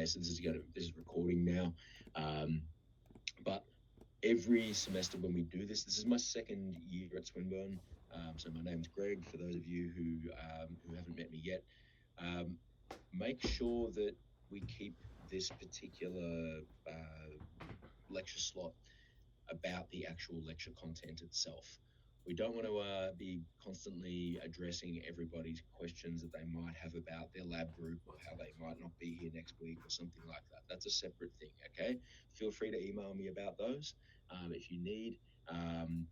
Okay, so this is recording now. But every semester when we do this is my second year at Swinburne. So my name's Greg, for those of you who haven't met me yet. Make sure that we keep this particular lecture slot about the actual lecture content itself. We don't want to be constantly addressing everybody's questions that they might have about their lab group or how they might not be here next week or something like that. That's a separate thing, okay? Feel free to email me about those if you need.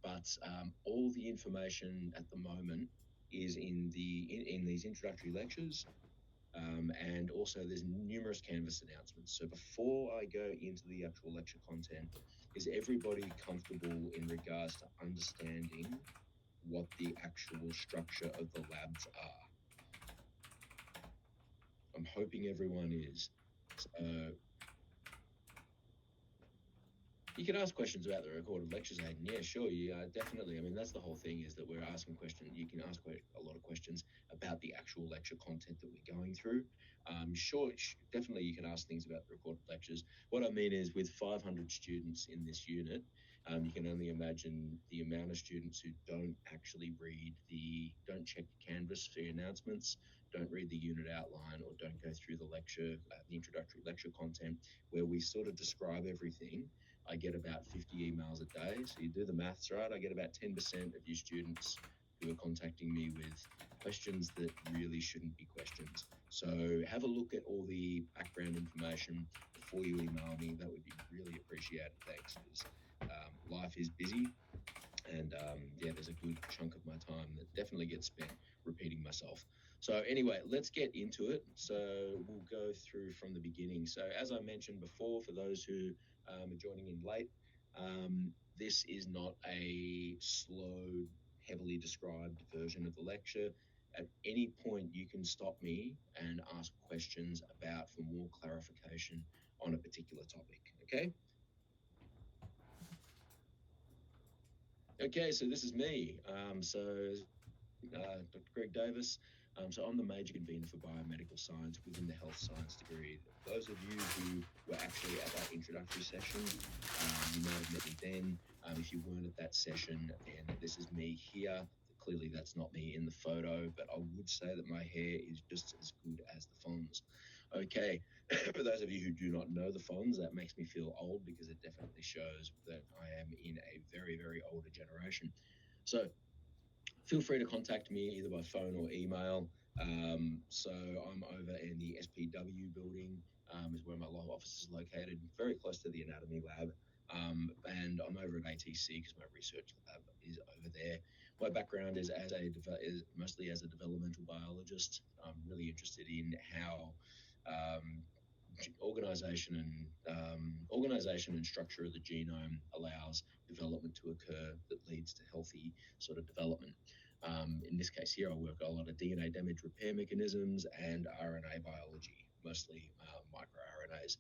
But all the information at the moment is in these introductory lectures. And also there's numerous Canvas announcements. So before I go into the actual lecture content, is everybody comfortable in regards to understanding what the actual structure of the labs are? I'm hoping everyone is. So you can ask questions about the recorded lectures, Hayden. Yeah, sure. Yeah, definitely. I mean, that's the whole thing, is that we're asking questions. You can ask a lot of questions about the actual lecture content that we're going through. Sure, definitely you can ask things about the recorded lectures. What I mean is, with 500 students in this unit, you can only imagine the amount of students who don't actually don't check Canvas for your announcements, don't read the unit outline, or don't go through the introductory lecture content, where we sort of describe everything. I get about 50 emails a day. So you do the maths, right? I get about 10% of you students who are contacting me with questions that really shouldn't be questions. So have a look at all the background information before you email me. That would be really appreciated. Thanks, because life is busy. And there's a good chunk of my time that definitely gets spent repeating myself. So anyway, let's get into it. So we'll go through from the beginning. So as I mentioned before, for those who are joining in late, this is not a slow, heavily described version of the lecture. At any point, you can stop me and ask questions for more clarification on a particular topic, okay? Okay, so this is me. Dr. Greg Davis. So I'm the major convener for biomedical science within the health science degree. Those of you who were actually at that introductory session, you might have met me then. If you weren't at that session, then this is me here. Clearly that's not me in the photo, but I would say that my hair is just as good as the Fonz. Okay, for those of you who do not know the Fonz, that makes me feel old, because it definitely shows that I am in a very, very older generation. So feel free to contact me either by phone or email. So I'm over in the SPW building, is where my law office is located, very close to the anatomy lab. And I'm over at ATC because my research lab is over there. My background is mostly as a developmental biologist. I'm really interested in how organization and structure of the genome allows development to occur that leads to healthy sort of development. In this case here, I work a lot of DNA damage repair mechanisms and RNA biology, mostly microRNAs.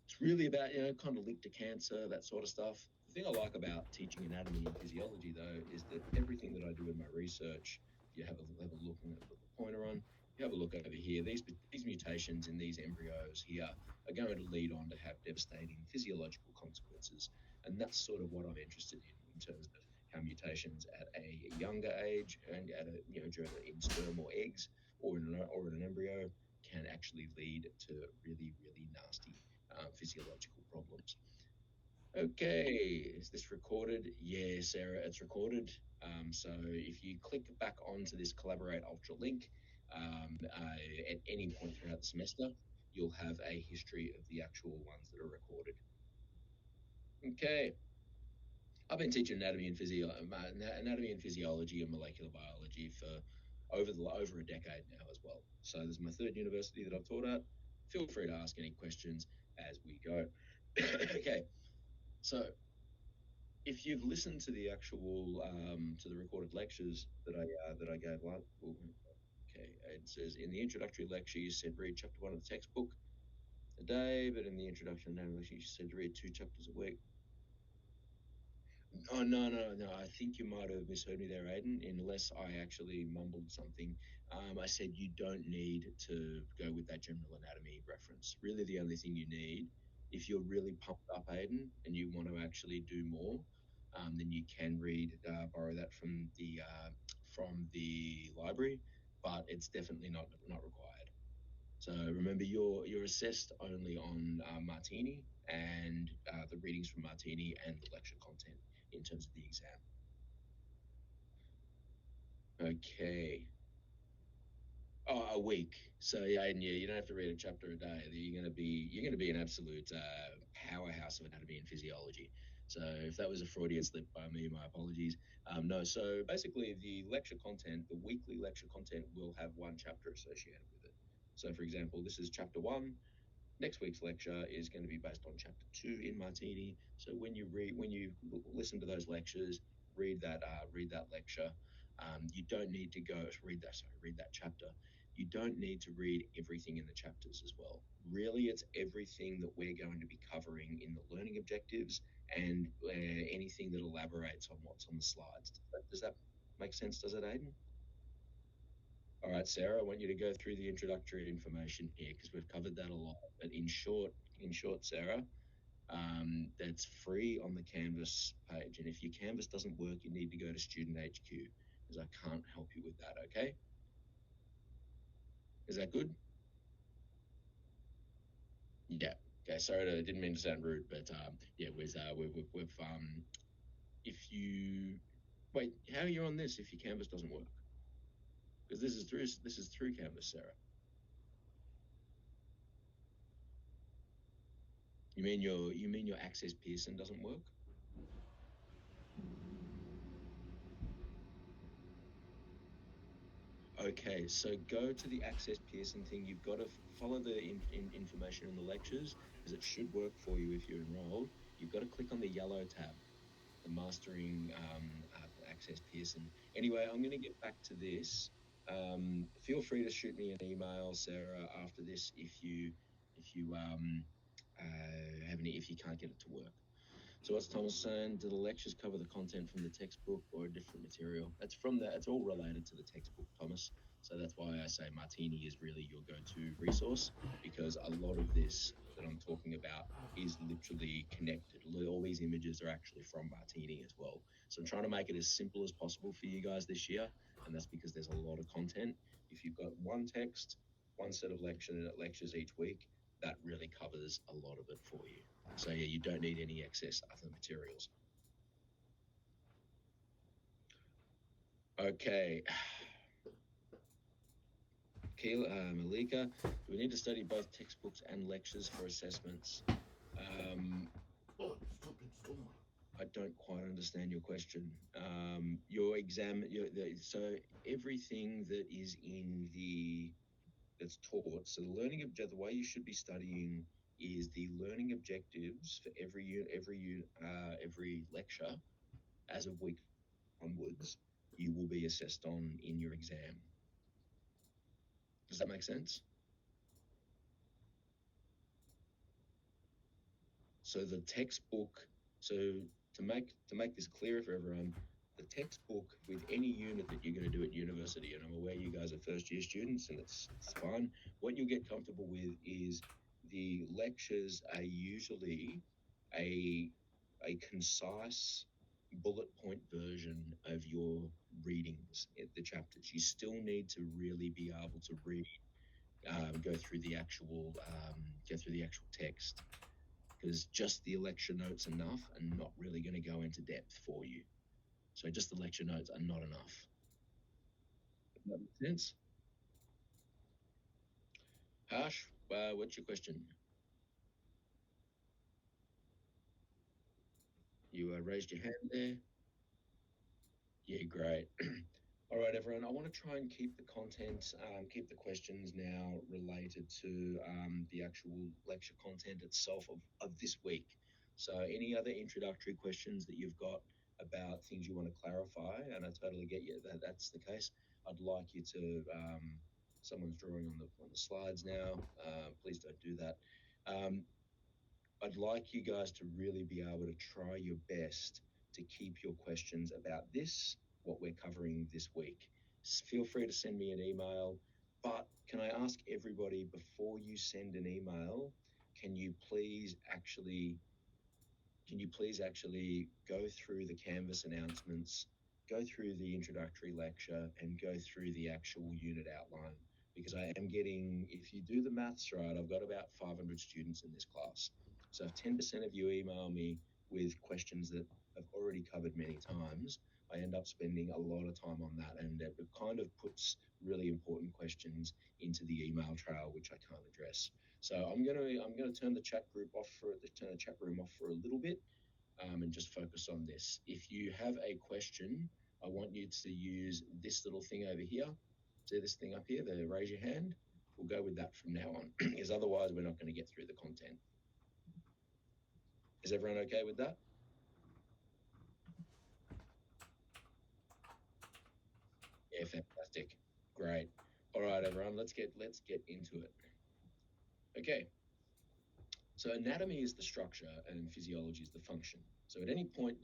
It's really about, kind of linked to cancer, that sort of stuff. The thing I like about teaching anatomy and physiology, though, is that everything that I do in my research, if you have a look, I'm going to put the pointer on, you have a look over here, these mutations in these embryos here are going to lead on to have devastating physiological consequences. And that's sort of what I'm interested in terms of how mutations at a younger age and in sperm or eggs or in an embryo can actually lead to really, really nasty physiological problems. Okay, is this recorded? Yeah, Sarah, it's recorded. So if you click back onto this Collaborate Ultra link at any point throughout the semester, you'll have a history of the actual ones that are recorded. Okay. I've been teaching anatomy and physiology and molecular biology for over a decade now as well. So this is my third university that I've taught at. Feel free to ask any questions as we go. Okay, so if you've listened to the actual to the recorded lectures that I gave last, okay, it says in the introductory lecture you said read chapter 1 of the textbook a day, but in the introduction to lecture you said to read 2 chapters a week. Oh, no. I think you might have misheard me there, Aidan, unless I actually mumbled something. I said you don't need to go with that general anatomy reference. Really, the only thing you need, if you're really pumped up, Aiden, and you want to actually do more, then you can borrow that from the library, but it's definitely not required. So remember, you're assessed only on Martini and the readings from Martini and the lecture content in terms of the exam. Okay. Oh, a week. So yeah, and you don't have to read a chapter a day. You're gonna be an absolute powerhouse of anatomy and physiology. So if that was a Freudian slip by me, my apologies. No, so basically the weekly lecture content will have one chapter associated with it. So for example, this is chapter 1. Next week's lecture is going to be based on chapter 2 in Martini. So when you listen to those lectures, read that lecture. You don't need to read that chapter. You don't need to read everything in the chapters as well. Really, it's everything that we're going to be covering in the learning objectives and anything that elaborates on what's on the slides. Does that make sense? Does it, Aiden? All right, Sarah, I want you to go through the introductory information here because we've covered that a lot. But in short, Sarah, that's free on the Canvas page. And if your Canvas doesn't work, you need to go to Student HQ because I can't help you with that. Okay? Is that good? Yeah. Okay. Sorry, I didn't mean to sound rude, but yeah, we've if you wait, how are you on this if your Canvas doesn't work? Because this is through Canvas, Sarah. You mean your Access Pearson doesn't work? Okay, so go to the Access Pearson thing. You've got to follow the information in the lectures because it should work for you if you're enrolled. You've got to click on the yellow tab, the Mastering Access Pearson. Anyway, I'm going to get back to this. Feel free to shoot me an email, Sarah, after this if you can't get it to work. So what's Thomas saying? Do the lectures cover the content from the textbook or a different material? It's all related to the textbook, Thomas. So that's why I say Martini is really your go-to resource because a lot of this that I'm talking about is literally connected. All these images are actually from Martini as well. So I'm trying to make it as simple as possible for you guys this year, and that's because there's a lot of content. If you've got one text, one set of lectures each week, that really covers a lot of it for you. So yeah, you don't need any excess other materials. Okay. Malika, do we need to study both textbooks and lectures for assessments? I don't quite understand your question. Your exam, so everything that is that's taught. So the way you should be studying is the learning objectives for every lecture as of week onwards, you will be assessed on in your exam. Does that make sense? So the textbook, so to make this clearer for everyone, the textbook with any unit that you're going to do at university, and I'm aware you guys are first year students and it's fine. What you'll get comfortable with is the lectures are usually a concise bullet point version of your readings at the chapters. You still need to really be able to read, go through the actual text because just the lecture notes enough are not really going to go into depth for you. So just the lecture notes are not enough. Does that make sense? Harsh, what's your question? You raised your hand there. Yeah, great. All right, everyone. I want to try and keep the content, keep the questions now related to the actual lecture content itself of this week. So any other introductory questions that you've got about things you want to clarify, and I totally get you that that's the case. I'd like you to, someone's drawing on the slides now. Please don't do that. I'd like you guys to really be able to try your best to keep your questions about what we're covering this week. feel free to send me an email. But can I ask everybody, before you send an email, can you please actually go through the Canvas announcements, go through the introductory lecture, and go through the actual unit outline? Because I am getting, if you do the maths right, I've got about 500 students in this class. So if 10% of you email me with questions that I've already covered many times, I end up spending a lot of time on that, and it kind of puts really important questions into the email trail, which I can't address. So I'm gonna turn the chat room off for a little bit, and just focus on this. If you have a question, I want you to use this little thing over here. See this thing up here, the raise your hand? We'll go with that from now on, because otherwise we're not going to get through the content. Is everyone okay with that? Yeah, fantastic. Great. All right, everyone, let's get into it. Okay. So anatomy is the structure and physiology is the function. So at any point,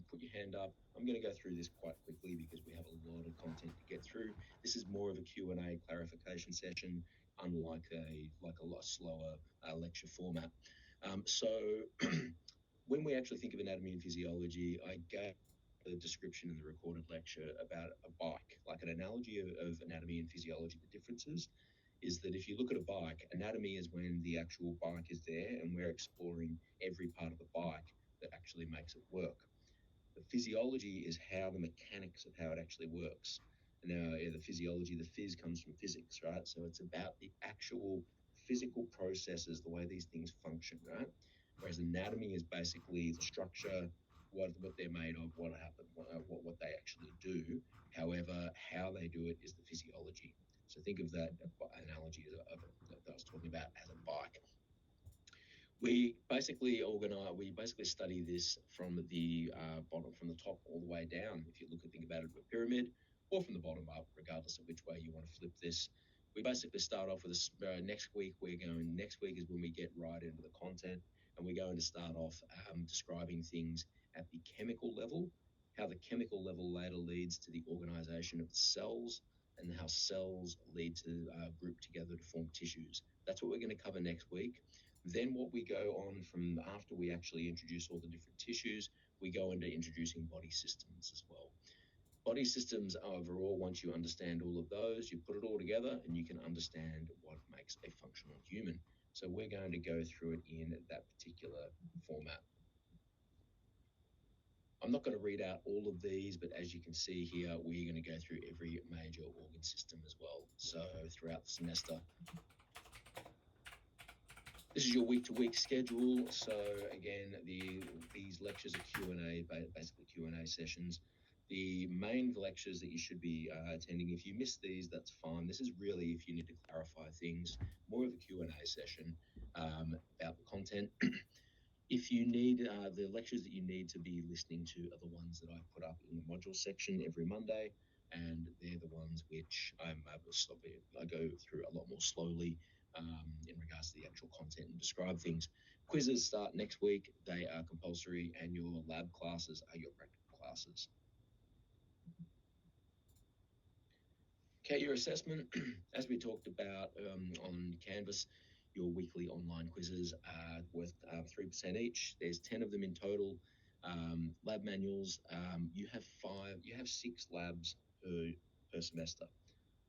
put your hand up. I'm going to go through this quite quickly because we have a lot of content to get through. This is more of a Q&A clarification session, unlike a lot slower lecture format. So when we actually think of anatomy and physiology, I gave a description in the recorded lecture about a bike, like an analogy of anatomy and physiology, the differences is that if you look at a bike, anatomy is when the actual bike is there and we're exploring every part of the bike that actually makes it work. The physiology is how the mechanics of how it actually works. Now, the physiology, the phys comes from physics, right? So it's about the actual physical processes, the way these things function, right? Whereas anatomy is basically the structure, what they're made of, what happened, what they actually do. However, how they do it is the physiology. So think of that analogy that I was talking about as a bike. We basically study this from the bottom, from the top all the way down. If you think about it, a pyramid, or from the bottom up, regardless of which way you want to flip this. We basically start off with next week is when we get right into the content, and we're going to start off describing things at the chemical level, how the chemical level later leads to the organization of the cells, and how cells lead to group together to form tissues. That's what we're going to cover next week. Then what we go on from after we actually introduce all the different tissues, we go into introducing body systems as well. Body systems overall, once you understand all of those, you put it all together and you can understand what makes a functional human. So we're going to go through it in that particular format. I'm not going to read out all of these, but as you can see here, we're going to go through every major organ system as well. So throughout the semester, this is your week-to-week schedule. So again, these lectures are Q&A, basically Q&A sessions. The main lectures that you should be attending, if you miss these, that's fine. This is really if you need to clarify things, more of a Q&A session about the content. If you need the lectures that you need to be listening to are the ones that I put up in the module section every Monday, and they're the ones which I go through a lot more slowly in regards to the actual content and describe things. Quizzes start next week. They are compulsory, and your lab classes are your practical classes. Okay, your assessment, as we talked about on Canvas, your weekly online quizzes are worth 3% each. There's 10 of them in total. Lab manuals, you have 6 labs per semester.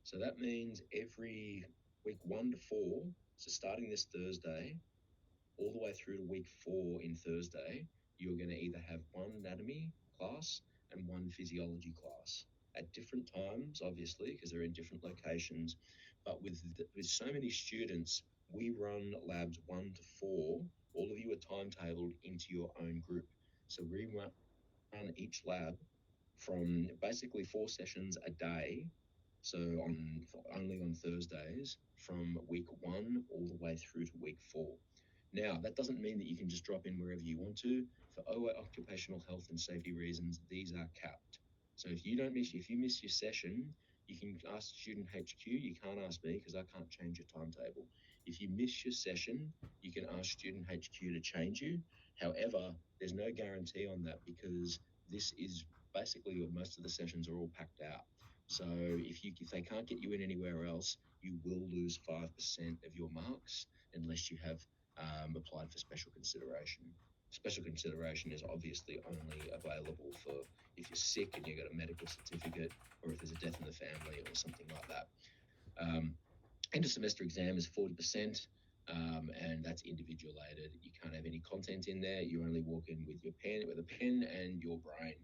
So that means every week 1 to 4, so starting this Thursday, all the way through to week 4 in Thursday, you're going to either have 1 anatomy class and 1 physiology class at different times, obviously, because they're in different locations. But with so many students, we run labs 1 to 4. All of you are timetabled into your own group. So we run each lab from basically 4 sessions a day. So only on Thursdays from week 1 all the way through to week 4. Now, that doesn't mean that you can just drop in wherever you want to. For occupational health and safety reasons, these are capped. So if you miss your session, you can ask Student HQ. You can't ask me because I can't change your timetable. If you miss your session, you can ask Student HQ to change you. However, there's no guarantee on that because this is basically most of the sessions are all packed out. So if they can't get you in anywhere else, you will lose 5% of your marks unless you have applied for special consideration. Special consideration is obviously only available for if you're sick and you got a medical certificate, or if there's a death in the family or something like that. End of semester exam is 40%, and that's individualated. You can't have any content in there. You only walk in with a pen and your brain.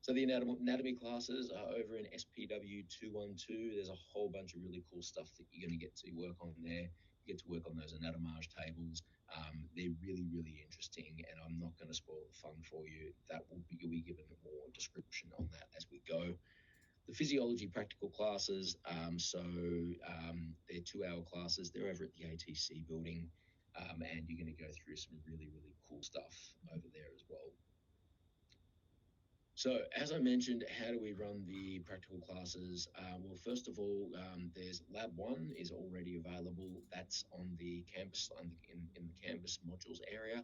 So the anatomy classes are over in SPW 212. There's a whole bunch of really cool stuff that you're going to get to work on there. You get to work on those anatomage tables. They're really, really interesting, and I'm not going to spoil the fun for you. You'll be given more description on that as we go. The physiology practical classes, they're 2-hour classes. They're over at the ATC building, and you're going to go through some really, really cool stuff over there as well. So as I mentioned, how do we run the practical classes? Well, first of all, there's Lab 1 is already available. That's on the campus, in the Canvas modules area.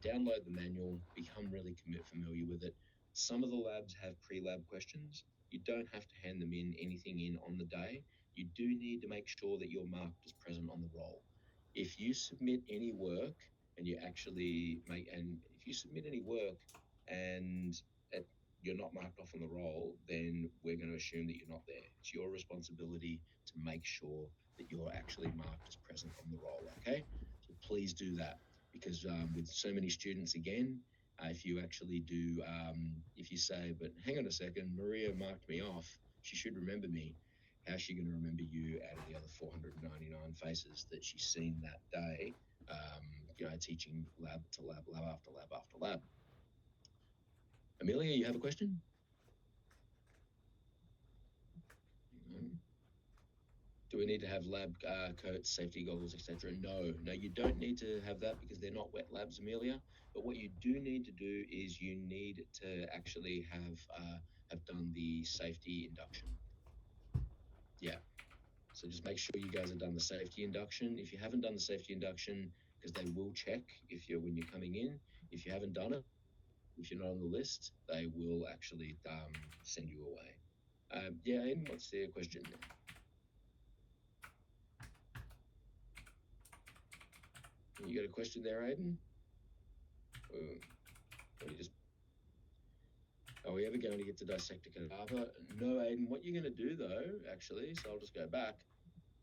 Download the manual, become really familiar with it. Some of the labs have pre-lab questions. You don't have to hand them anything in on the day. You do need to make sure that you're marked as present on the roll. If you submit any work and you're not marked off on the roll, then we're going to assume that you're not there. It's your responsibility to make sure that you're actually marked as present on the roll, okay? So please do that, because with so many students, again, if you actually do, if you say, but hang on a second, Maria marked me off, she should remember me. How's she going to remember you out of the other 499 faces that she's seen that day, teaching lab to lab, lab after lab after lab? Amelia, you have a question? Do we need to have lab coats, safety goggles, etc.? No, you don't need to have that because they're not wet labs, Amelia. But what you do need to do is you need to actually have done the safety induction. Yeah. So just make sure you guys have done the safety induction. If you haven't done the safety induction, because they will check when you're coming in. If you haven't done it, if you're not on the list, they will actually send you away. Aiden, what's the question? You got a question there, Aiden? Are we ever going to get to dissect a cadaver? No, Aiden. What you're going to do, though, actually, so I'll just go back.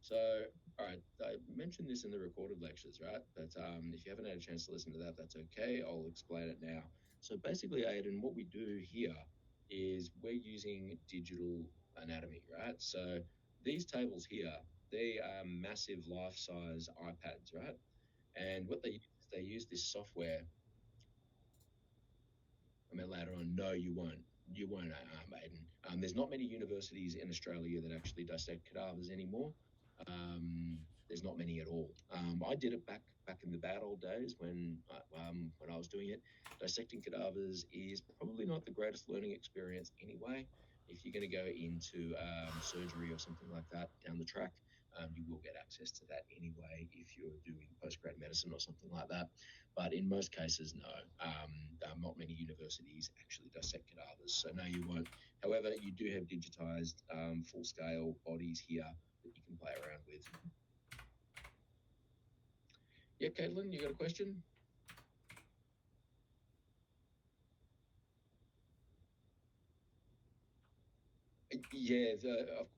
So, all right, I mentioned this in the recorded lectures, right? But if you haven't had a chance to listen to that, that's okay. I'll explain it now. So basically, Aiden, what we do here is we're using digital anatomy, right? So these tables here, they are massive life-size iPads, right? And what they use this software. I mean, later on, no, you won't. You won't, Aiden. There's not many universities in Australia that actually dissect cadavers anymore. There's not many at all. I did it back in the bad old days when I was doing it. Dissecting cadavers is probably not the greatest learning experience anyway. If you're going to go into surgery or something like that down the track, you will get access to that anyway if you're doing postgrad medicine or something like that. But in most cases, no. Not many universities actually dissect cadavers, so no, you won't. However, you do have digitized full-scale bodies here that you can play around with. Yeah, Caitlin, you got a question? Yeah,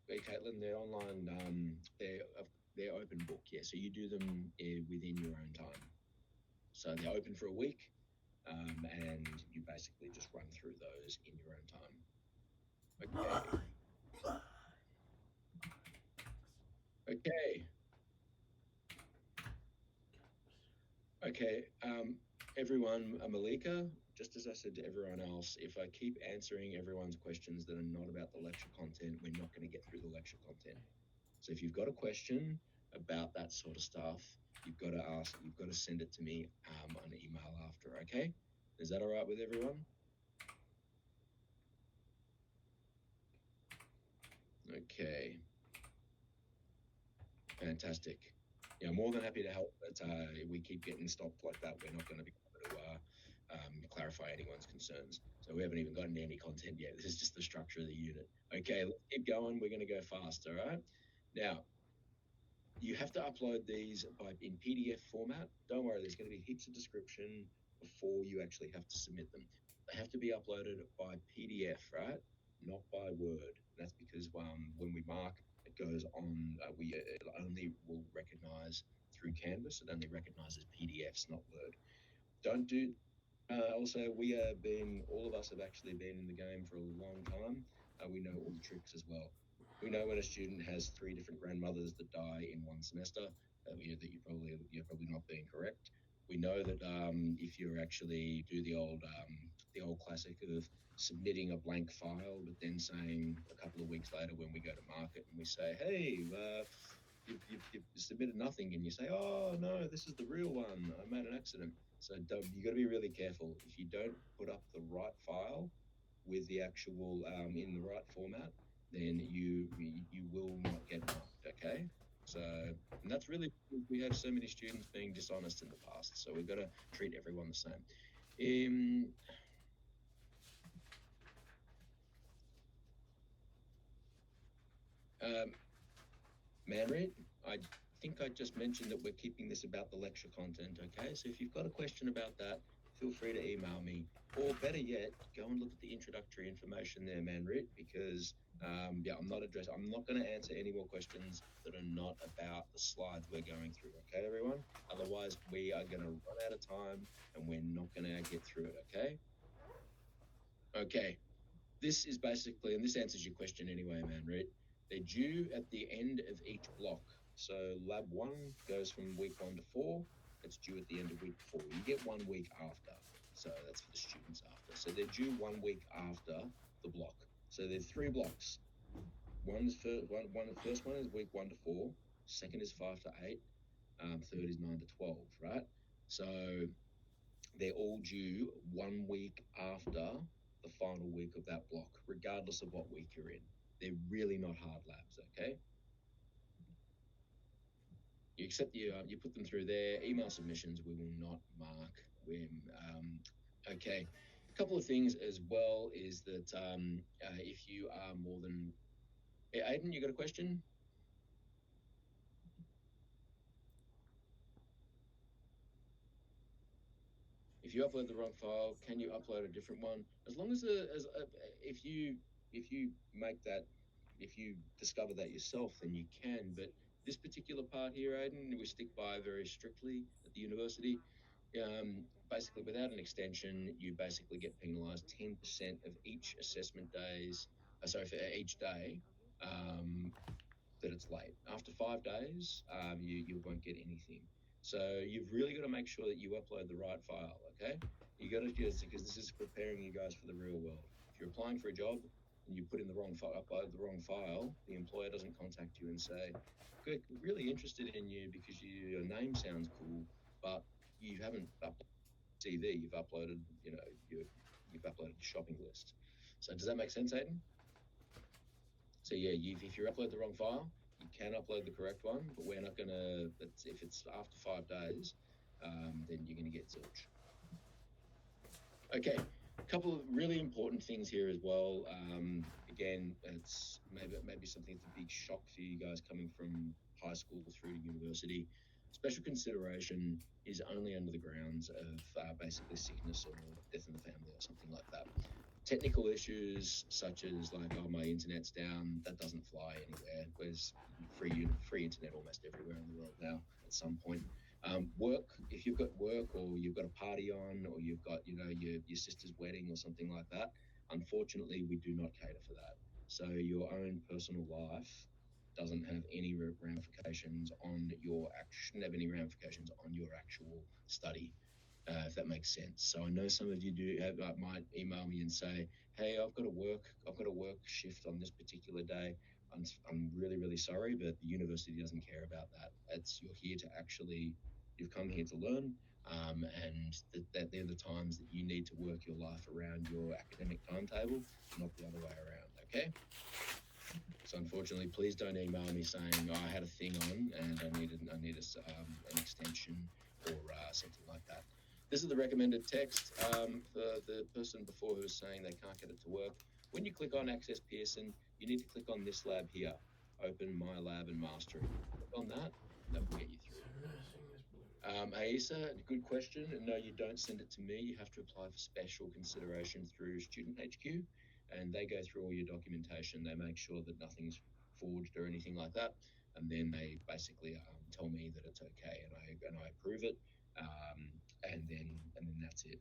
Caitlin, they're online. They're open book. Yeah, so you do them within your own time. So they're open for a week, and you basically just run through those in your own time. Okay. Everyone, Malika, just as I said to everyone else, if I keep answering everyone's questions that are not about the lecture content, we're not going to get through the lecture content. So if you've got a question about that sort of stuff, you've got to send it to me on email after, okay? Is that all right with everyone? Okay. Fantastic. Yeah, I'm more than happy to help, but we keep getting stopped like that. We're not going to be able to clarify anyone's concerns. So we haven't even gotten to any content yet. This is just the structure of the unit. Okay, let's keep going. We're going to go fast, all right? Now, you have to upload these in PDF format. Don't worry, there's going to be heaps of description before you actually have to submit them. They have to be uploaded by PDF, right? Not by Word. That's because when we mark, it goes on, it only will recognize through Canvas. It only recognizes PDFs, not Word. Don't do also, all of us have actually been in the game for a long time. We know all the tricks as well. We know when a student has 3 different grandmothers that die in one semester, that you're probably not being correct. We know that if you actually do the old classic of submitting a blank file, but then saying a couple of weeks later when we go to market and we say, hey, you've submitted nothing, and you say, oh no, this is the real one. I made an accident. So you got to be really careful. If you don't put up the right file with the actual in the right format, then you will not get marked. Okay. So, and that's really, we have so many students being dishonest in the past. So we've got to treat everyone the same. Manrit, I think I just mentioned that we're keeping this about the lecture content, okay? So if you've got a question about that, feel free to email me. Or better yet, go and look at the introductory information there, Manrit, because I'm not going to answer any more questions that are not about the slides we're going through, okay, everyone? Otherwise, we are going to run out of time and we're not going to get through it, okay? Okay, this is basically, and this answers your question anyway, Manrit. They're due at the end of each block. So lab 1 goes from week 1 to 4. It's due at the end of week 4. You get 1 week after. So that's for the students after. So they're due 1 week after the block. So there's 3 blocks. The first one is week 1 to 4. Second is 5 to 8. Third is 9 to 12, right? So they're all due 1 week after the final week of that block, regardless of what week you're in. They're really not hard labs, okay? You put them through there. Email submissions, we will not mark. Okay. A couple of things as well is that if you are more than... Hey, Aiden, you got a question? If you upload the wrong file, can you upload a different one? As long as if you make that, if you discover that yourself, then you can. But this particular part here, Aiden, we stick by very strictly at the university. Basically, without an extension, you basically get penalised 10% of each assessment days. For each day that it's late. After 5 days, you won't get anything. So you've really got to make sure that you upload the right file, okay? You got to just, because this is preparing you guys for the real world. If you're applying for a job and you put in the wrong file, upload the wrong file, the employer doesn't contact you and say, good, really interested in you because your name sounds cool, but you haven't uploaded CV, you've uploaded, you've uploaded a shopping list. So does that make sense, Aiden? So yeah, if you upload the wrong file, you can upload the correct one, but we're not going to, if it's after 5 days, then you're going to get zilch. Okay, a couple of really important things here as well. Again, it's maybe something that's a big shock for you guys coming from high school through to university. Special consideration is only under the grounds of basically sickness or death in the family or something like that. Technical issues such as like, oh, my internet's down, that doesn't fly anywhere. There's free internet almost everywhere in the world now at some point. Work, if you've got work or you've got a party on or you've got, your sister's wedding or something like that, unfortunately, we do not cater for that. So your own personal life doesn't have any ramifications on shouldn't have any ramifications on your actual study. If that makes sense. So I know some of you might email me and say, hey, I've got a work shift on this particular day. I'm really, really sorry, but the university doesn't care about that. You've come here to learn, and that they're the times that you need to work your life around your academic timetable, not the other way around, okay? So unfortunately, please don't email me saying, I had a thing on and I need an extension or something like that. This is the recommended text for the person before who was saying they can't get it to work. When you click on Access Pearson, you need to click on this lab here, Open My Lab and Mastery. Click on that, and that will get you through. Aisa, good question. No, you don't send it to me. You have to apply for special consideration through Student HQ, and they go through all your documentation. They make sure that nothing's forged or anything like that, and then they basically tell me that it's okay, and I approve it, and then that's it.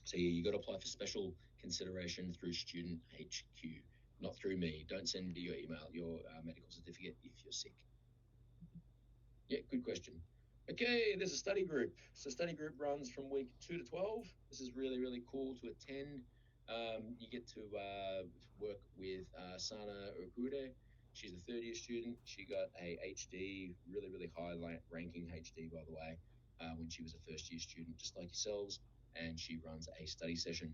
So yeah, you got to apply for special consideration through Student HQ, not through me. Don't send me your email, your medical certificate if you're sick. Yeah, good question. Okay, there's a study group. So study group runs from week 2 to 12. This is really, really cool to attend. You get to work with Sana Okude. She's a third-year student. She got a HD, really, really high ranking HD, by the way, when she was a first-year student, just like yourselves, and she runs a study session.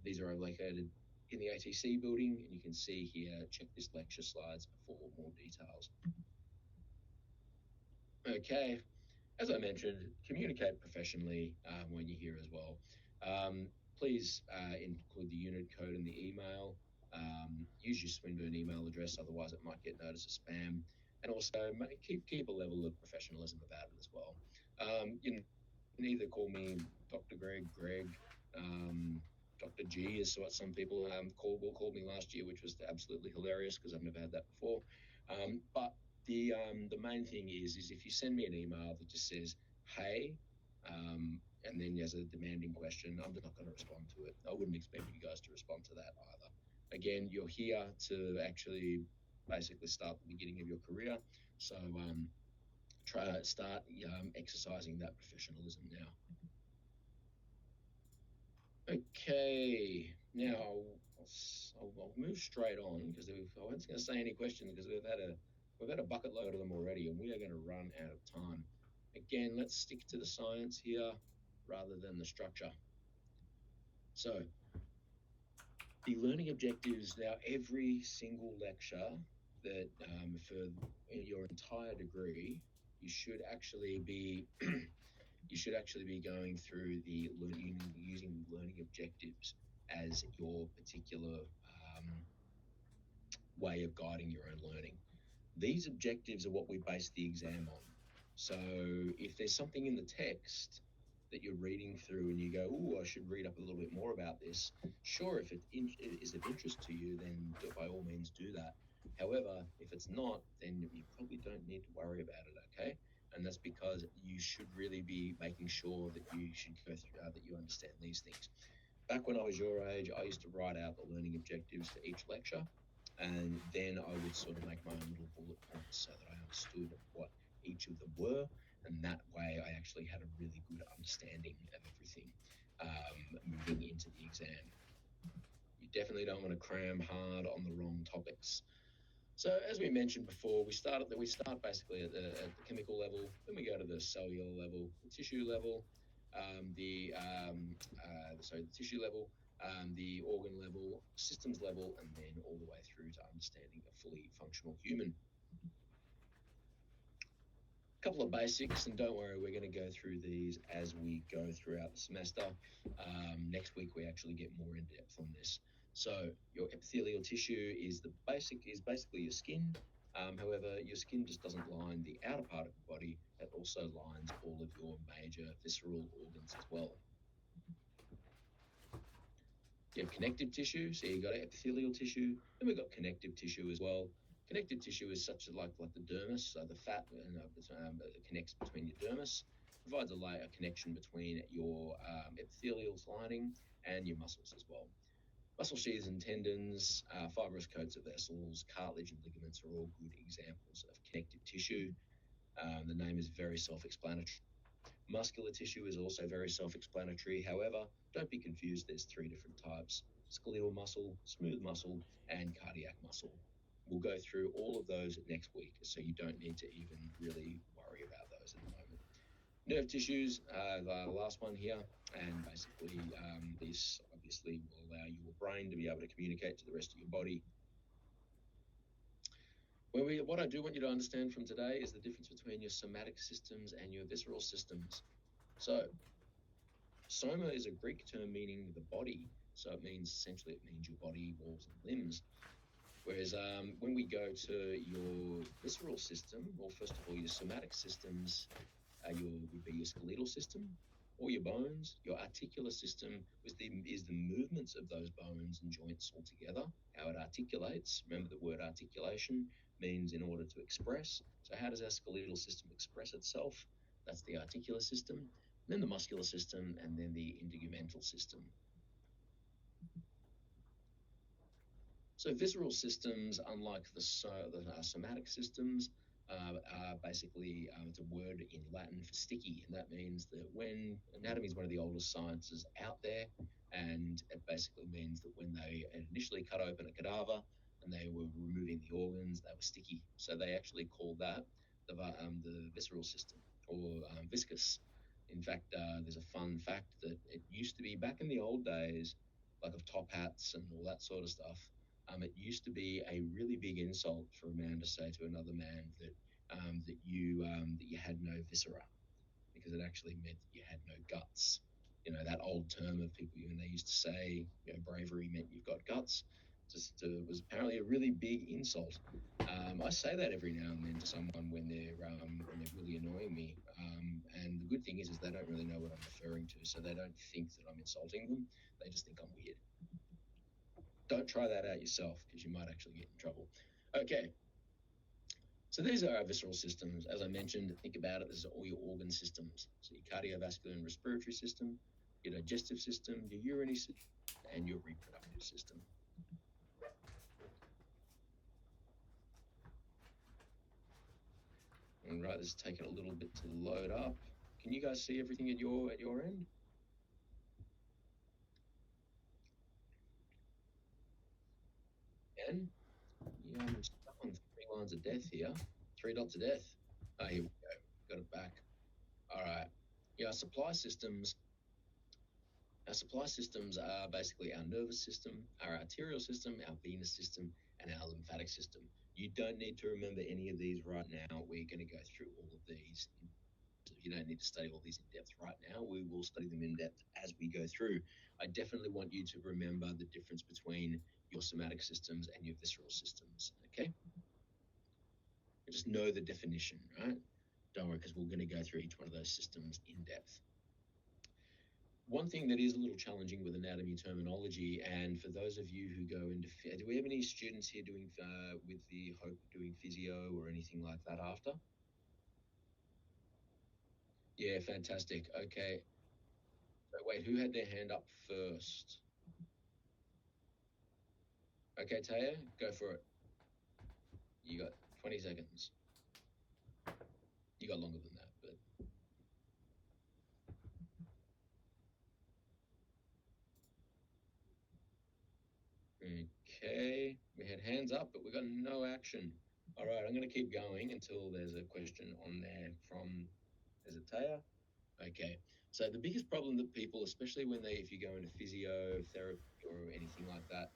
These are located in the ATC building, and you can see here, check this lecture slides for more details. Okay, as I mentioned, communicate professionally when you're here as well. Please include the unit code in the email. Use your Swinburne email address, otherwise it might get noticed as spam. And also keep a level of professionalism about it as well. You can either call me Dr. Greg, Dr. G is what some people called me last year, which was absolutely hilarious because I've never had that before. But the main thing is if you send me an email that just says, hey, and then there's a demanding question, I'm just not going to respond to it. I wouldn't expect you guys to respond to that either. Again, you're here to actually basically start the beginning of your career. So try to start exercising that professionalism now. Okay, now I'll move straight on because I wasn't going to say any questions because we've had a bucket load of them already, and we are going to run out of time. Again, let's stick to the science here rather than the structure. So, the learning objectives. Now, every single lecture that for your entire degree, you should actually be going through the using learning objectives as your particular way of guiding your own learning. These objectives are what we base the exam on. So if there's something in the text that you're reading through and you go, oh, I should read up a little bit more about this, sure, if it is of interest to you, then by all means do that. However, if it's not, then you probably don't need to worry about it, okay? And that's because you should really be making sure that you should go through that you understand these things. Back when I was your age, I used to write out the learning objectives for each lecture, and then I would sort of make my own little bullet points so that I understood what each of them were, and that way I actually had a really good understanding of everything moving into the exam. You definitely don't want to cram hard on the wrong topics. So as we mentioned before, we start basically at the chemical level, then we go to the cellular level, the tissue level, the tissue level, the organ level, systems level, and then all the way through to understanding a fully functional human. A couple of basics, and don't worry, we're going to go through these as we go throughout the semester. Next week we actually get more in depth on this. So your epithelial tissue is basically your skin. However, your skin just doesn't line the outer part of the body; it also lines all of your major visceral organs as well. You have connective tissue, so you've got epithelial tissue, and we've got connective tissue as well. Connective tissue is such like the dermis, so the fat that connects between your dermis, provides a connection between your epithelial lining and your muscles as well. Muscle sheaths and tendons, fibrous coats of vessels, cartilage and ligaments are all good examples of connective tissue. The name is very self-explanatory. Muscular tissue is also very self-explanatory. However, don't be confused. There's 3 different types: skeletal muscle, smooth muscle, and cardiac muscle. We'll go through all of those next week, so you don't need to even really worry about those at the moment. Nerve tissues, the last one here, and basically this obviously will allow your brain to be able to communicate to the rest of your body. What I do want you to understand from today is the difference between your somatic systems and your visceral systems. So Soma is a Greek term meaning the body, so it means your body, walls, and limbs. Whereas when we go to your visceral system, or first of all, your somatic systems, would be your skeletal system, or your bones. Your articular system is the movements of those bones and joints all together, how it articulates. Remember, the word articulation means in order to express. So how does our skeletal system express itself? That's the articular system, then the muscular system, and then the integumental system. So visceral systems, unlike the somatic systems, are basically, it's a word in Latin for sticky, and that means that when anatomy is one of the oldest sciences out there, and it basically means that when they initially cut open a cadaver and they were removing the organs, they were sticky. So they actually call that the visceral system, or viscous. In fact, there's a fun fact that it used to be back in the old days, like of top hats and all that sort of stuff. It used to be a really big insult for a man to say to another man that you had no viscera, because it actually meant that you had no guts. You know, that old term of people, when they used to say, bravery meant you've got guts, was apparently a really big insult. I say that every now and then to someone when they're really annoying me. And the good thing is they don't really know what I'm referring to, so they don't think that I'm insulting them. They just think I'm weird. Don't try that out yourself, because you might actually get in trouble. Okay. So these are our visceral systems. As I mentioned, think about it, this is all your organ systems. So your cardiovascular and respiratory system, your digestive system, your urinary system, and your reproductive system. All right, this is taking a little bit to load up. Can you guys see everything at your end? And yeah, I'm stuck on 3 lines of death here. 3 dots of death. Oh, here we go. Got it back. All right. Yeah, supply systems. Our supply systems are basically our nervous system, our arterial system, our venous system, and our lymphatic system. You don't need to remember any of these right now. We're going to go through all of these. You don't need to study all these in depth right now. We will study them in depth as we go through. I definitely want you to remember the difference between your somatic systems and your visceral systems, okay? Just know the definition, right? Don't worry, because we're going to go through each one of those systems in depth. One thing that is a little challenging with anatomy terminology, and for those of you who go into, do we have any students here doing with the hope of doing physio or anything like that after? Yeah, fantastic. Okay. So wait, who had their hand up first? Okay, Taya, go for it. You got 20 seconds. You got longer than that, but. Okay, we had hands up, but we got no action. All right, I'm going to keep going until there's a question on there from, is it Taya? Okay, so the biggest problem that people, especially if you go into physiotherapy or anything like that,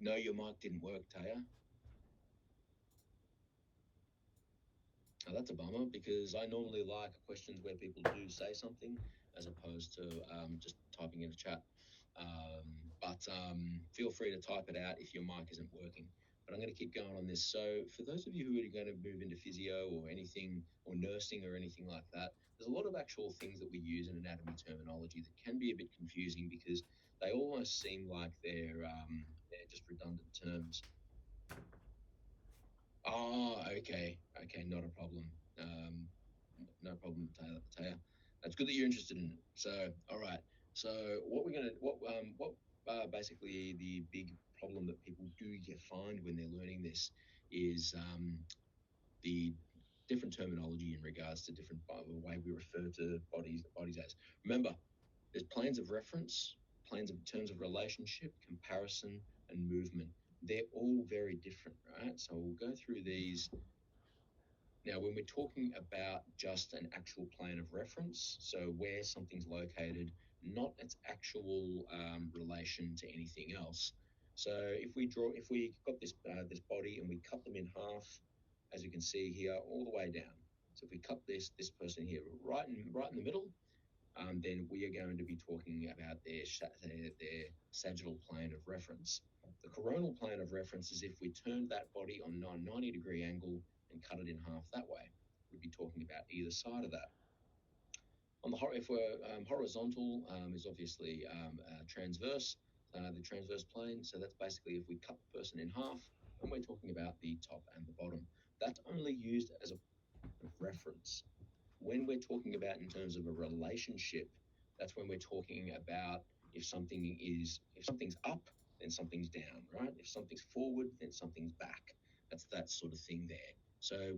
no, your mic didn't work, Taya. Oh, that's a bummer, because I normally like questions where people do say something as opposed to just typing in a chat. But feel free to type it out if your mic isn't working. But I'm going to keep going on this. So for those of you who are going to move into physio or anything, or nursing or anything like that, there's a lot of actual things that we use in anatomy terminology that can be a bit confusing, because they almost seem like they're just redundant terms. Oh, okay, not a problem. No problem, Taya. That's good that you're interested in it. So, all right. So, basically the big problem that people do find when they're learning this is the different terminology in regards to the way we refer to bodies as. Remember, there's planes of reference, planes of terms of relationship, comparison, and movement. They're all very different, right? So we'll go through these. Now, when we're talking about just an actual plane of reference, so where something's located, not its actual relation to anything else. So if we got this body and we cut them in half, as you can see here, all the way down. So if we cut this person here right in the middle, then we are going to be talking about their sagittal plane of reference. The coronal plane of reference is if we turned that body on a 90-degree angle and cut it in half that way. We'd be talking about either side of that. If we're horizontal, is obviously transverse, the transverse plane. So that's basically if we cut the person in half, and we're talking about the top and the bottom. That's only used as a reference. When we're talking about in terms of a relationship, that's when we're talking about if something's up, then something's down, right? If something's forward, then something's back. That's that sort of thing there. So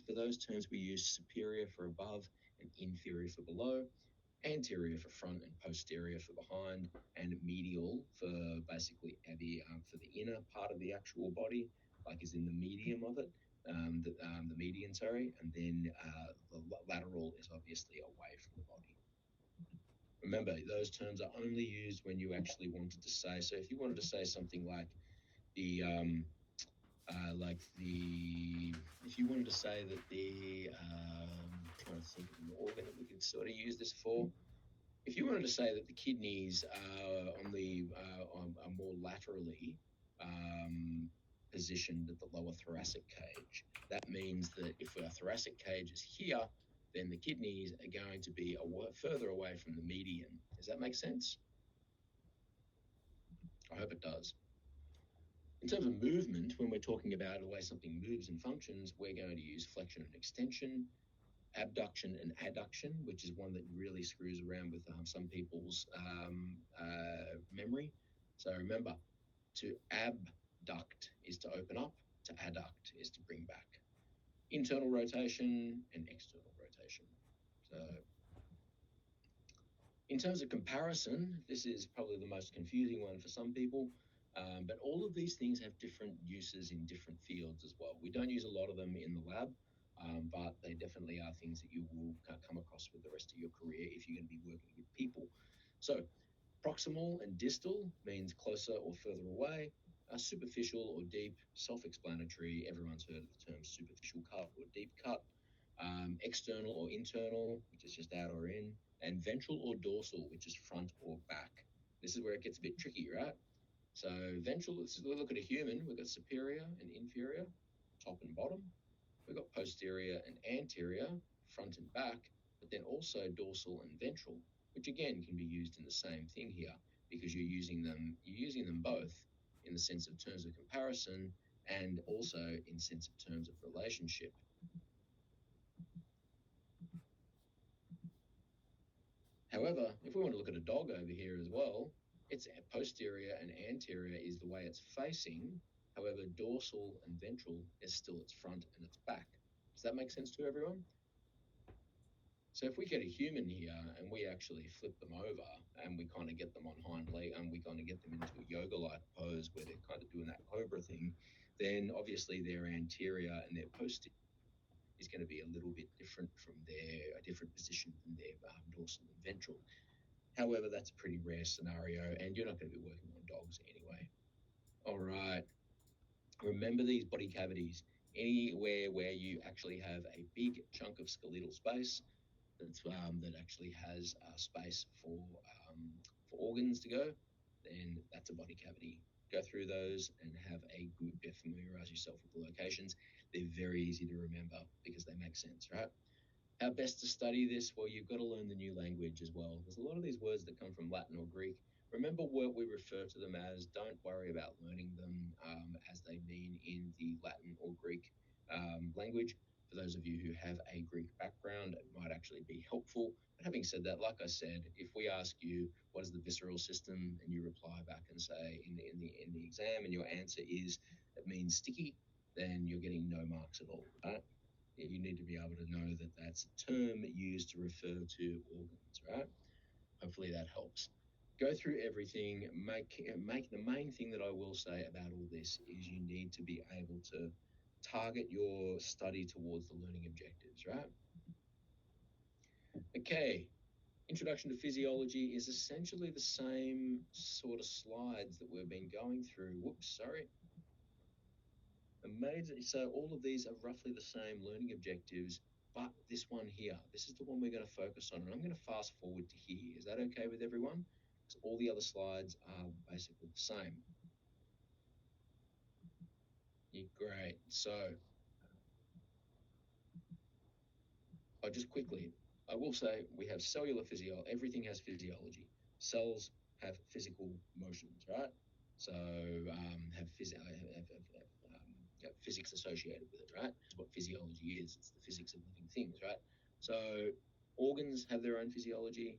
for those terms we use superior for above and inferior for below, anterior for front and posterior for behind, and medial for basically for the inner part of the actual body, like is in the medium of it. The median, and then the lateral is obviously away from the body. Remember, those terms are only used when you actually wanted to say. So if you wanted to say something like if you wanted to say that trying to think of an organ that we could sort of use this for. If you wanted to say that the kidneys are more laterally positioned at the lower thoracic cage, that means that if our thoracic cage is here, then the kidneys are going to be further away from the median. Does that make sense? I hope it does. In terms of movement, when we're talking about the way something moves and functions, we're going to use flexion and extension, abduction and adduction, which is one that really screws around with some people's memory. So remember, to abduct is to open up, to adduct is to bring back. Internal rotation and external rotation. So in terms of comparison, this is probably the most confusing one for some people, but all of these things have different uses in different fields as well. We don't use a lot of them in the lab, but they definitely are things that you will come across with the rest of your career if you're going to be working with people. So proximal and distal means closer or further away. Superficial or deep, self-explanatory. Everyone's heard of the term superficial cut or deep cut. External or internal, which is just out or in. And ventral or dorsal, which is front or back. This is where it gets a bit tricky, right? So ventral, let's look at a human. We've got superior and inferior, top and bottom. We've got posterior and anterior, front and back, but then also dorsal and ventral, which again can be used in the same thing here because you're using them both in the sense of terms of comparison and also in sense of terms of relationship. However, if we want to look at a dog over here as well, its posterior and anterior is the way it's facing. However, dorsal and ventral is still its front and its back. Does that make sense to everyone? So if we get a human here and we actually flip them over and we kind of get them on hind leg and we kind of get them into a yoga-like pose where they're kind of doing that cobra thing, then obviously their anterior and their posterior is going to be a little bit different from a different position than their dorsal and ventral. However, that's a pretty rare scenario and you're not going to be working on dogs anyway. All right. Remember these body cavities. Anywhere where you actually have a big chunk of skeletal space that actually has space for organs to go, then that's a body cavity. Go through those and have a good familiarize yourself with the locations. They're very easy to remember because they make sense, right? How best to study this? Well, you've got to learn the new language as well. There's a lot of these words that come from Latin or Greek. Remember what we refer to them as. Don't worry about learning them as they mean in the Latin or Greek language. For those of you who have a Greek background, it might actually be helpful. But having said that, like I said, if we ask you what is the visceral system and you reply back and say in the exam and your answer is it means sticky, then you're getting no marks at all, right? You need to be able to know that that's a term used to refer to organs, right? Hopefully that helps. Go through everything. Make the main thing that I will say about all this is you need to be able to target your study towards the learning objectives, right? Okay, introduction to physiology is essentially the same sort of slides that we've been going through. Whoops, sorry. Amazing. So all of these are roughly the same learning objectives. But this one here, this is the one we're going to focus on. And I'm going to fast forward to here. Is that okay with everyone? Because all the other slides are basically the same. Great. So just quickly, I will say we have cellular physiology. Everything has physiology. Cells have physical motions, right? So have physics associated with it, right? That's what physiology is. It's the physics of living things, right? So organs have their own physiology.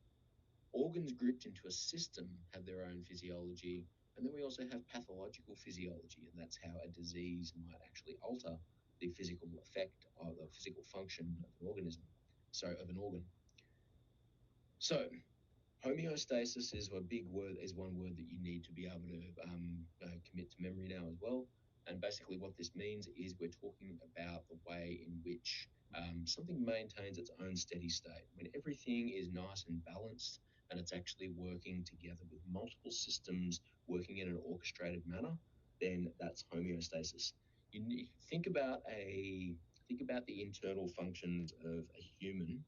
Organs grouped into a system have their own physiology. And then we also have pathological physiology, and that's how a disease might actually alter the physical effect or the physical function of an organism, of an organ. So homeostasis is a big word, is one word that you need to be able to commit to memory now as well. And basically what this means is we're talking about the way in which something maintains its own steady state. When everything is nice and balanced and it's actually working together with multiple systems working in an orchestrated manner, then that's homeostasis. You think about the internal functions of a human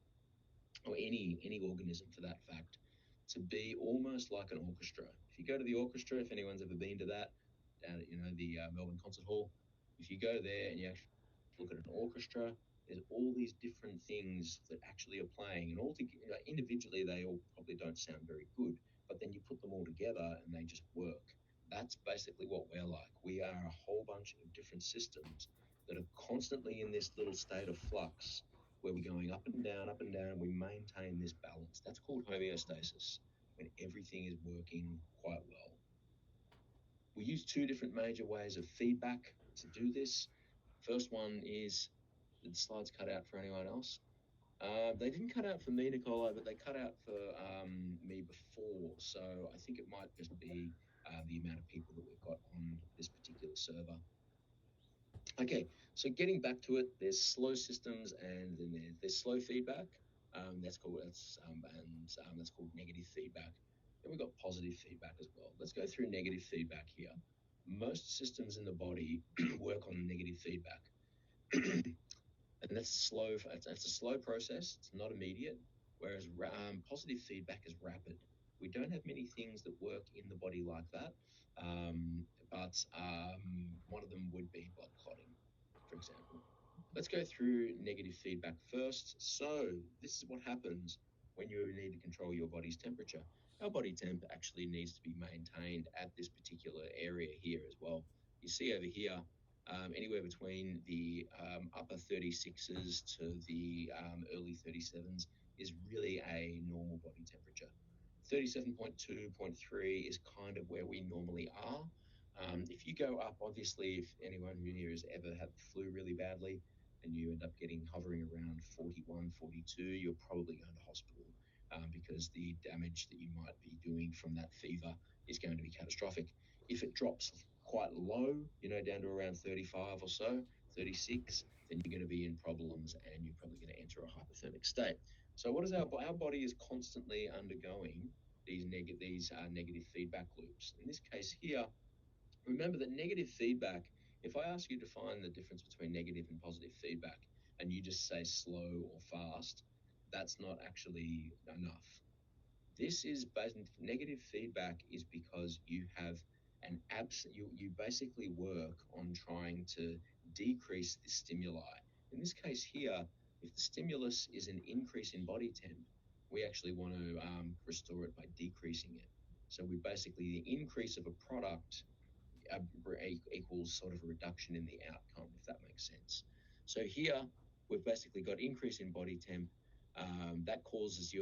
or any organism for that fact, to be almost like an orchestra. If you go to the orchestra, if anyone's ever been to that, down at the Melbourne Concert Hall, if you go there and you actually look at an orchestra, there's all these different things that actually are playing, and all together, individually they all probably don't sound very good, but then you put them all together and they just work. That's basically what we're like. We are a whole bunch of different systems that are constantly in this little state of flux where we're going up and down, we maintain this balance. That's called homeostasis, when everything is working quite well. We use two different major ways of feedback to do this. First one is, did the slides cut out for anyone else? They didn't cut out for me, Nicola, but they cut out for me before. So I think it might just be the amount of people that we've got on this particular server. Okay, so getting back to it, there's slow systems and then there's slow feedback. That's called negative feedback. Then we've got positive feedback as well. Let's go through negative feedback here. Most systems in the body work on negative feedback, and that's slow. That's a slow process. It's not immediate. Whereas positive feedback is rapid. We don't have many things that work in the body like that, but one of them would be blood clotting, for example. Let's go through negative feedback first. So this is what happens when you need to control your body's temperature. Our body temp actually needs to be maintained at this particular area here as well. You see over here, anywhere between the upper 36s to the early 37s is really a normal body temperature. 37.2.3 is kind of where we normally are. If you go up, obviously, if anyone who here has ever had the flu really badly and you end up hovering around 41, 42, you're probably going to hospital because the damage that you might be doing from that fever is going to be catastrophic. If it drops quite low, down to around 35 or so, 36, then you're going to be in problems and you're probably going to enter a hypothermic state. So what is our body is constantly undergoing these negative feedback loops. In this case here, remember that negative feedback, if I ask you to find the difference between negative and positive feedback and you just say slow or fast, that's not actually enough. This is negative feedback is because you have you basically work on trying to decrease the stimuli. In this case here, if the stimulus is an increase in body temp, we actually want to restore it by decreasing it. So we basically, the increase of a product equals sort of a reduction in the outcome, if that makes sense. So here we've basically got increase in body temp. That causes the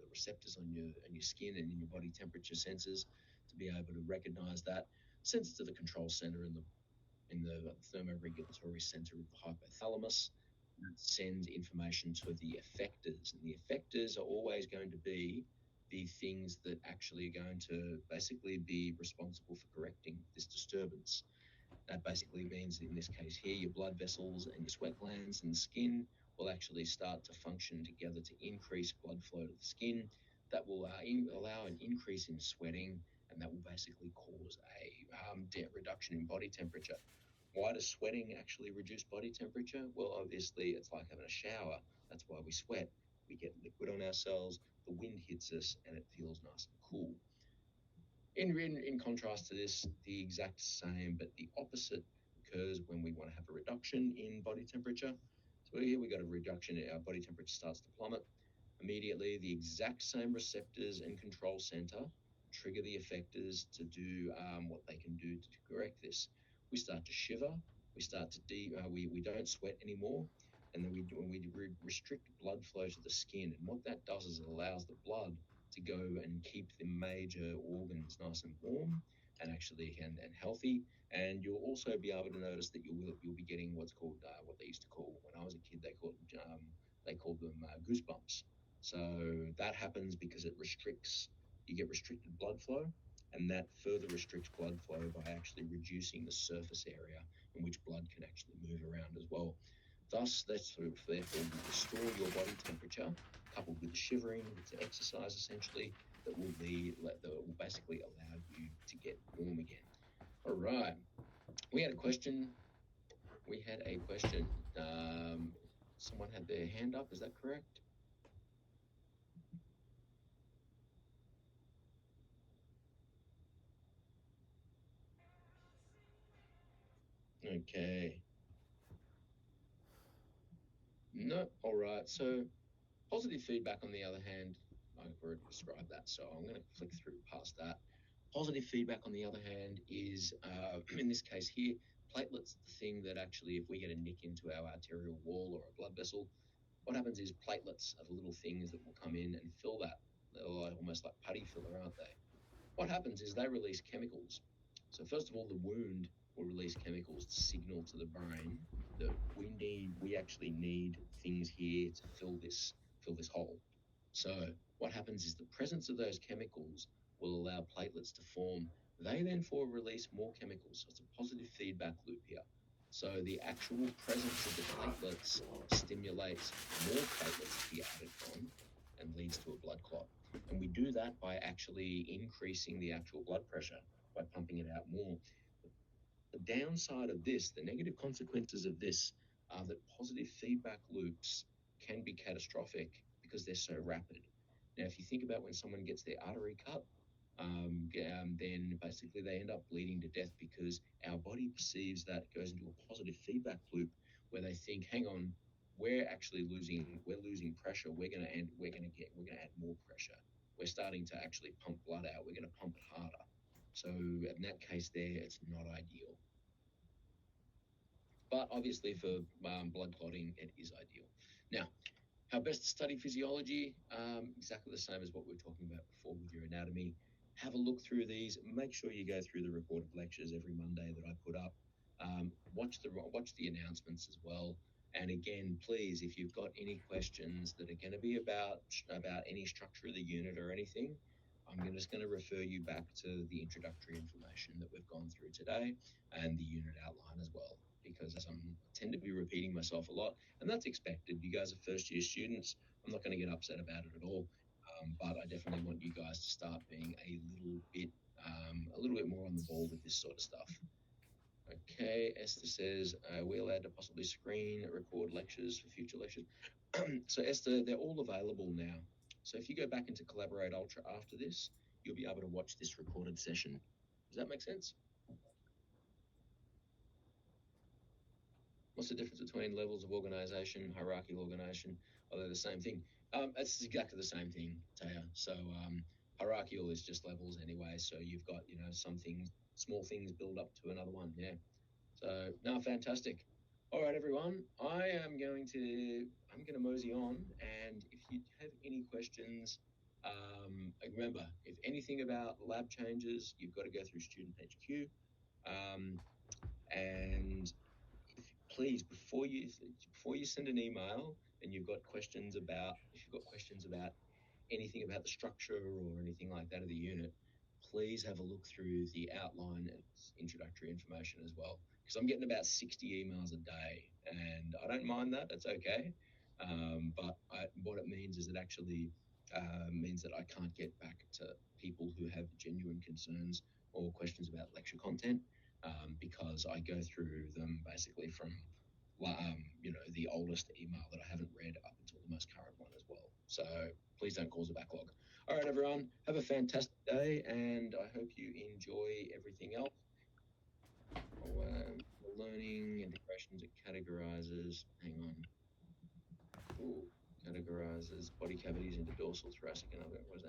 receptors on your skin and in your body temperature sensors to be able to recognize that. Sends it to the control center in the thermoregulatory center of the hypothalamus. That sends information to the effectors, and the effectors are always going to be the things that actually are going to basically be responsible for correcting this disturbance. That basically means, in this case here, your blood vessels and your sweat glands and the skin will actually start to function together to increase blood flow to the skin. That will allow an increase in sweating, and that will basically cause a reduction in body temperature. Why does sweating actually reduce body temperature? Well, obviously, it's like having a shower. That's why we sweat. We get liquid on ourselves, the wind hits us, and it feels nice and cool. In contrast to this, the exact same, but the opposite occurs when we want to have a reduction in body temperature. So here we got a reduction, our body temperature starts to plummet. Immediately, the exact same receptors and control center trigger the effectors to do what they can do to correct this. We start to shiver, we start to we don't sweat anymore, and then we restrict blood flow to the skin. And what that does is it allows the blood to go and keep the major organs nice and warm and actually and healthy. And you'll also be able to notice that you'll be getting what's called what they used to call, when I was a kid, they called them goosebumps. So that happens because you get restricted blood flow, and that further restricts blood flow by actually reducing the surface area in which blood can actually move around as well. Thus, therefore will restore your body temperature, coupled with the shivering, with the exercise essentially, that will basically allow you to get warm again. All right, we had a question. Someone had their hand up. Is that correct? Okay. No. All right. So positive feedback, on the other hand, I've already described that, so I'm going to flick through past that. Positive feedback, on the other hand, is in this case here, platelets, the thing that actually, if we get a nick into our arterial wall or a blood vessel, what happens is platelets are the little things that will come in and fill that. They're almost like putty filler, aren't they? What happens is they release chemicals. So first of all, the wound will release chemicals to signal to the brain that we actually need things here to fill this hole. So what happens is the presence of those chemicals will allow platelets to form. They then release more chemicals. So it's a positive feedback loop here. So the actual presence of the platelets stimulates more platelets to be added on and leads to a blood clot. And we do that by actually increasing the actual blood pressure, by pumping it out more. The downside of this, the negative consequences of this, are that positive feedback loops can be catastrophic because they're so rapid. Now, if you think about when someone gets their artery cut, then basically they end up bleeding to death because our body perceives that, it goes into a positive feedback loop where they think, hang on, we're losing pressure. We're going to add more pressure. We're starting to actually pump blood out. We're going to pump it harder. So in that case there, it's not ideal. But obviously for blood clotting, it is ideal. Now, how best to study physiology? Exactly the same as what we were talking about before with your anatomy. Have a look through these. Make sure you go through the recorded lectures every Monday that I put up. Watch the announcements as well. And again, please, if you've got any questions that are going to be about any structure of the unit or anything, I'm just going to refer you back to the introductory information that we've gone through today and the unit outline as well, because I tend to be repeating myself a lot, and that's expected. You guys are first-year students. I'm not going to get upset about it at all, but I definitely want you guys to start being a little bit more on the ball with this sort of stuff. Okay, Esther says, we're allowed to possibly screen record lectures for future lectures. So Esther, they're all available now. So if you go back into Collaborate Ultra after this, you'll be able to watch this recorded session. Does that make sense? What's the difference between levels of organization, hierarchical organization? Are they the same thing? It's exactly the same thing, Taya. So hierarchical is just levels anyway. So you've got, some things, small things build up to another one. Yeah. So no, fantastic. All right, everyone. I'm going to mosey on, and if you have any questions, remember, if anything about lab changes, you've got to go through Student HQ, and please, before you send an email and if you've got questions about anything about the structure or anything like that of the unit, please have a look through the outline and introductory information as well, because I'm getting about 60 emails a day, and I don't mind that. That's okay. But what it means is it actually means that I can't get back to people who have genuine concerns or questions about lecture content. because I go through them basically from the oldest email that I haven't read up until the most current one as well. So please don't cause a backlog. All right, everyone, have a fantastic day, and I hope you enjoy everything else. Learning, integrations, it categorizes. Hang on. Ooh, categorizes body cavities into dorsal, thoracic, and other. What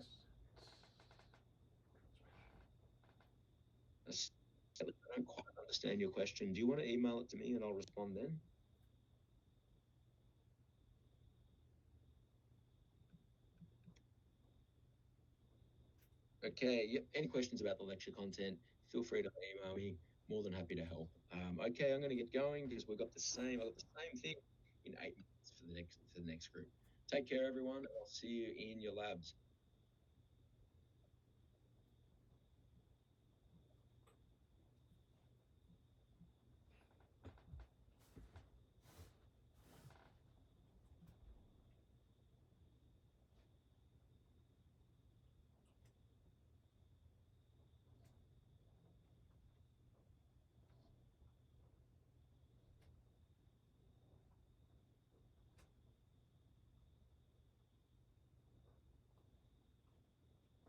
is that? I don't quite understand your question. Do you want to email it to me and I'll respond then? Okay. Yep. Any questions about the lecture content, feel free to email me. More than happy to help. Okay, I'm going to get going because I've got the same thing in 8 minutes for the next group. Take care, everyone. I'll see you in your labs.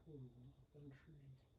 Ooh, not been intrigued.